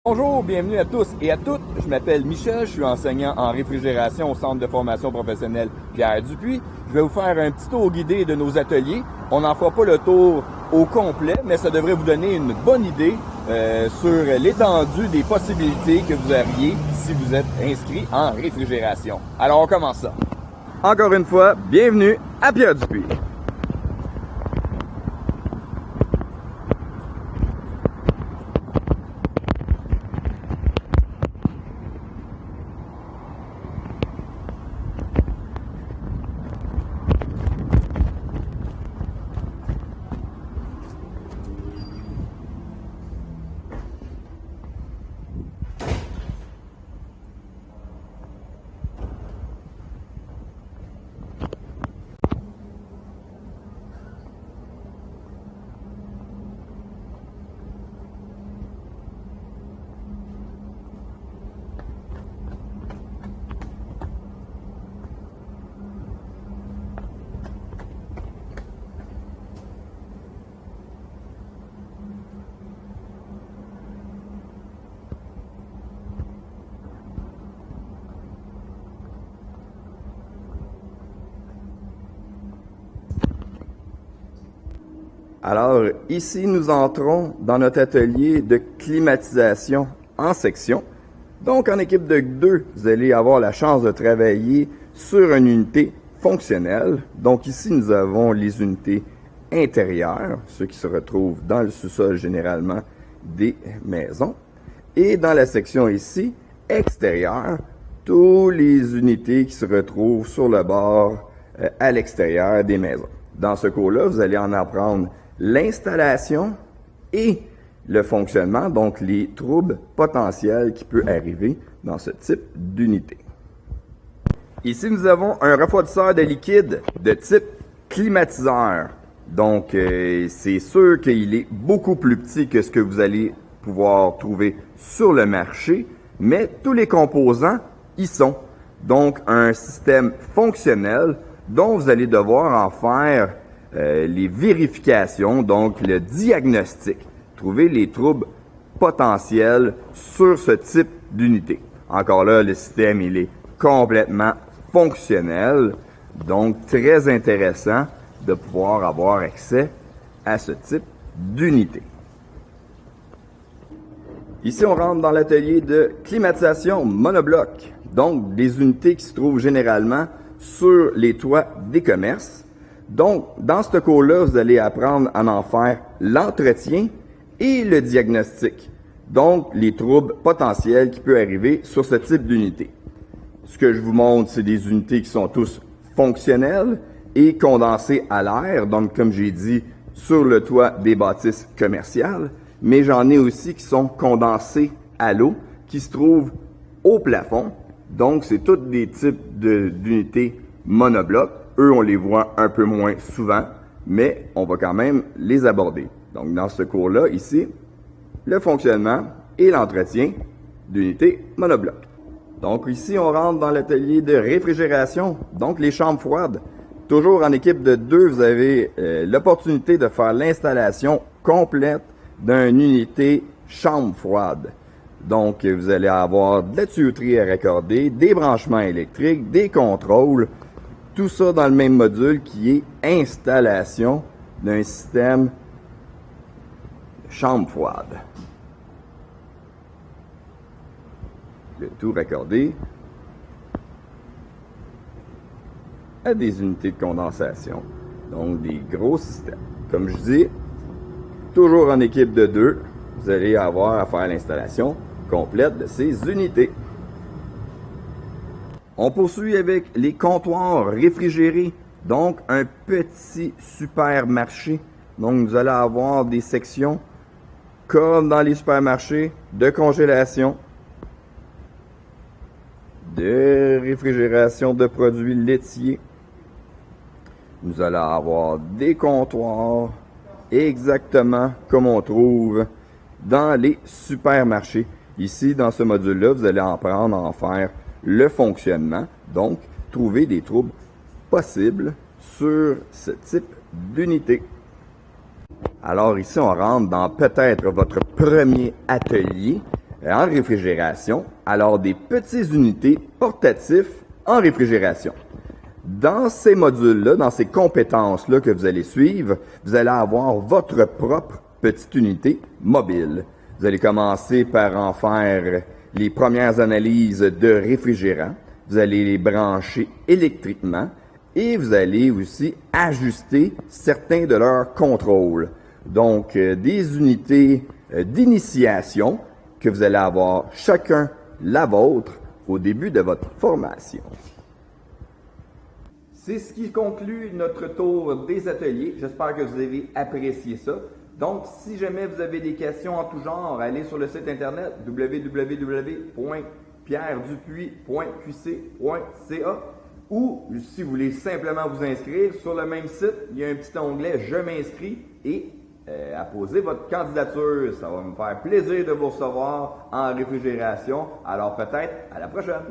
Bonjour, bienvenue à tous et à toutes. Je m'appelle Michel, je suis enseignant en réfrigération au Centre de formation professionnelle Pierre Dupuis. Je vais vous faire un petit tour guidé de nos ateliers. On n'en fera pas le tour au complet, mais ça devrait vous donner une bonne idée sur l'étendue des possibilités que vous auriez si vous êtes inscrit en réfrigération. Alors on commence ça. Encore une fois, bienvenue à Pierre Dupuis. Alors, ici, nous entrons dans notre atelier de climatisation en section. Donc, en équipe de 2, vous allez avoir la chance de travailler sur une unité fonctionnelle. Donc, ici, nous avons les unités intérieures, ceux qui se retrouvent dans le sous-sol généralement des maisons. Et dans la section ici, extérieure, toutes les unités qui se retrouvent sur le bord à l'extérieur des maisons. Dans ce cours-là, vous allez en apprendre l'installation et le fonctionnement, donc les troubles potentiels qui peuvent arriver dans ce type d'unité. Ici, nous avons un refroidisseur de liquide de type climatiseur. Donc, c'est sûr qu'il est beaucoup plus petit que ce que vous allez pouvoir trouver sur le marché, mais tous les composants y sont. Donc, un système fonctionnel dont vous allez devoir en faire les vérifications, donc le diagnostic, trouver les troubles potentiels sur ce type d'unité. Encore là, le système, il est complètement fonctionnel, donc très intéressant de pouvoir avoir accès à ce type d'unité. Ici, on rentre dans l'atelier de climatisation monobloc, donc des unités qui se trouvent généralement sur les toits des commerces. Donc, dans ce cours-là, vous allez apprendre à en faire l'entretien et le diagnostic. Donc, les troubles potentiels qui peuvent arriver sur ce type d'unité. Ce que je vous montre, c'est des unités qui sont tous fonctionnelles et condensées à l'air. Donc, comme j'ai dit, sur le toit des bâtisses commerciales. Mais j'en ai aussi qui sont condensées à l'eau, qui se trouvent au plafond. Donc, c'est tous des types d'unités monoblocs. Eux, on les voit un peu moins souvent, mais on va quand même les aborder. Donc, dans ce cours-là, ici, le fonctionnement et l'entretien d'unités monobloc. Donc, ici, on rentre dans l'atelier de réfrigération, donc les chambres froides. Toujours en équipe de 2, vous avez l'opportunité de faire l'installation complète d'une unité chambre froide. Donc, vous allez avoir de la tuyauterie à raccorder, des branchements électriques, des contrôles, tout ça dans le même module qui est installation d'un système de chambre froide. Le tout raccordé à des unités de condensation. Donc des gros systèmes. Comme je dis, toujours en équipe de 2, vous allez avoir à faire l'installation complète de ces unités. On poursuit avec les comptoirs réfrigérés, donc un petit supermarché. Donc vous allez avoir des sections comme dans les supermarchés de congélation, de réfrigération de produits laitiers. Vous allez avoir des comptoirs exactement comme on trouve dans les supermarchés. Ici, dans ce module-là, vous allez apprendre à en faire le fonctionnement, donc trouver des troubles possibles sur ce type d'unité. Alors ici, on rentre dans peut-être votre premier atelier en réfrigération, alors des petites unités portatifs en réfrigération. Dans ces modules-là, dans ces compétences-là que vous allez suivre, vous allez avoir votre propre petite unité mobile. Vous allez commencer par en faire les premières analyses de réfrigérants. Vous allez les brancher électriquement et vous allez aussi ajuster certains de leurs contrôles. Donc, des unités d'initiation que vous allez avoir chacun la vôtre au début de votre formation. C'est ce qui conclut notre tour des ateliers. J'espère que vous avez apprécié ça. Donc, si jamais vous avez des questions en tout genre, allez sur le site internet www.pierredupuis.qc.ca ou si vous voulez simplement vous inscrire, sur le même site, il y a un petit onglet « Je m'inscris » et apposez votre candidature. Ça va me faire plaisir de vous recevoir en réfrigération. Alors peut-être à la prochaine!